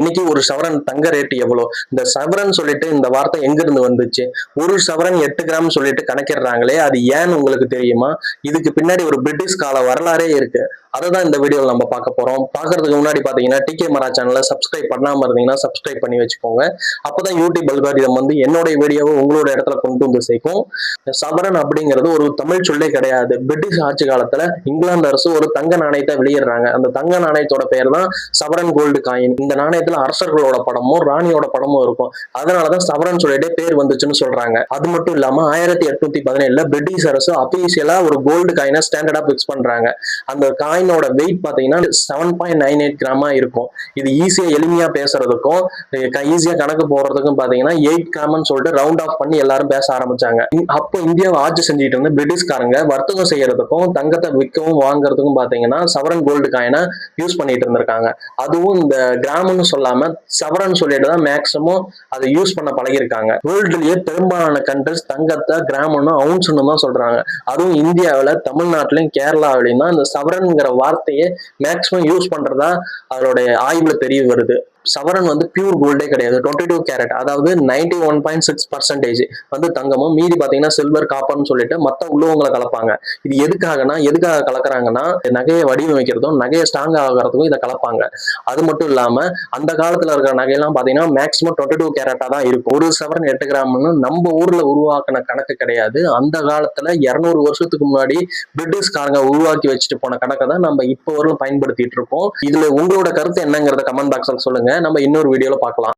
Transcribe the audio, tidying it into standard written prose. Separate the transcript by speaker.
Speaker 1: இன்னைக்கு ஒரு சவரன் தங்க ரேட் எவ்வளோ? இந்த சவரன் சொல்லிட்டு இந்த வார்த்தை எங்கிருந்து வந்துச்சு? ஒரு சவரன் 8 கிராம் சொல்லிட்டு கணக்கிடுறாங்களே, அது ஏன்னு உங்களுக்கு தெரியுமா? இதுக்கு பின்னாடி ஒரு பிரிட்டிஷ் கால வரலாறே இருக்கு. அததான் இந்த வீடியோல நம்ம பார்க்க போறோம். பார்க்கறதுக்கு முன்னாடி பாத்தீங்கன்னா டிகே மரா சேனலை சப்ஸ்கிரைப் பண்ணாம இருந்தீங்கன்னா சப்ஸ்கிரைப் பண்ணி வச்சுக்கோங்க. அப்பதான் யூடியூப் அல்காரிதம் வந்து என்னோட வீடியோவை உங்களோட இடத்துல கொண்டு வந்து சேர்க்கும். சவரன் அப்படிங்கிறது ஒரு தமிழ் சொல்லே கிடையாது. பிரிட்டிஷ் ஆட்சி காலத்துல இங்கிலாந்து அரசு ஒரு தங்க நாணயத்தை வெளியிடுறாங்க. அந்த தங்க நாணயத்தோட பெயர் தான் சவரன் கோல்டு காயின். இந்த நாணயத்துல அரசர்களோட படமும் ராணியோட படமும் இருக்கும். அதனாலதான் சவரன் சொல்லிட்டே பேர் வந்துச்சுன்னு சொல்றாங்க. அது மட்டும் இல்லாம 1817 பிரிட்டிஷ் அரசு அபிஷியலா ஒரு கோல்டு காயினை ஸ்டாண்டர்டா பிக்ஸ் பண்றாங்க. அந்த காயினோட வெயிட் பாத்தீங்கன்னா 7.98 கிராமா இருக்கும். இது ஈஸியா எளிமையா பேசுறதுக்கும் ஈஸியா கணக்கு போடுறதுக்கும் பாத்தீங்கன்னா 8 கிராம்னு சொல்லிட்டு ரவுண்ட் ஆஃப் பண்ணி எல்லாரும் பேச ஆரம்பிச்சாங்க. அப்போ இந்தியாவை ஆட்சி செஞ்சுட்டு இருந்த பிரிட்டிஷ்காரங்க வர்த்தகம் செய்யறதுக்கும் தங்கத்தை விற்கவும் வாங்குறதுக்கும் பாத்தீங்கன்னா சவரன் கோல்டு காயினை யூஸ் பண்ணிட்டு இருந்திருக்காங்க. அதுவும் இந்த கிராம்னு சொல்லாம சவரன் சொல்லிட்டு தான் மேக்சிமம் அதை யூஸ் பண்ண பழகிருக்காங்க. வேர்ல்டுலயே பெரும்பாலான கண்ட்ரிஸ் தங்கத்தை கிராம்னு அவுன்ஸ்னு தான் சொல்றாங்க. அதுவும் இந்தியாவில தமிழ்நாட்டிலும் கேரளாவிலையும் தான் இந்த சவரன்ங்கிற வார்த்தையை மேக்சிமம் யூஸ் பண்றதா அதோடைய ஆய்வுல தெரிய வருது. சவரன் வந்து பியூர் கோல்டே கிடையாது. 22 கேரட், அதாவது 91.6% வந்து தங்கமும், மீதி பாத்தீங்கன்னா சில்வர், காப்பர்னு சொல்லிட்டு மத்த உலோகங்களை கலப்பாங்க. இது எதுக்காக கலக்குறாங்கன்னா நகையை வடிவமைக்கிறதும் நகையை ஸ்ட்ராங் ஆகிறதுக்கும் இதை கலப்பாங்க. அது மட்டும் இல்லாம அந்த காலத்துல இருக்கிற நகையெல்லாம் பாத்தீங்கன்னா மேக்சிமம் 22 கேரட்டா தான் இருக்கும். ஒரு சவரன் 8 கிராம்னு நம்ம ஊர்ல உருவாக்கின கணக்கு கிடையாது. அந்த காலத்துல 200 வருஷத்துக்கு முன்னாடி பிரிட்டிஷ்காரங்க உருவாக்கி வச்சுட்டு போன கணக்கை தான் நம்ம இப்போ வரலும் பயன்படுத்திட்டு இருக்கோம். இதுல உங்களோட கருத்து என்னங்கிறத கமெண்ட் பாக்ஸ்ல சொல்லுங்க. நம்ம இன்னொரு வீடியோல பார்க்கலாம்.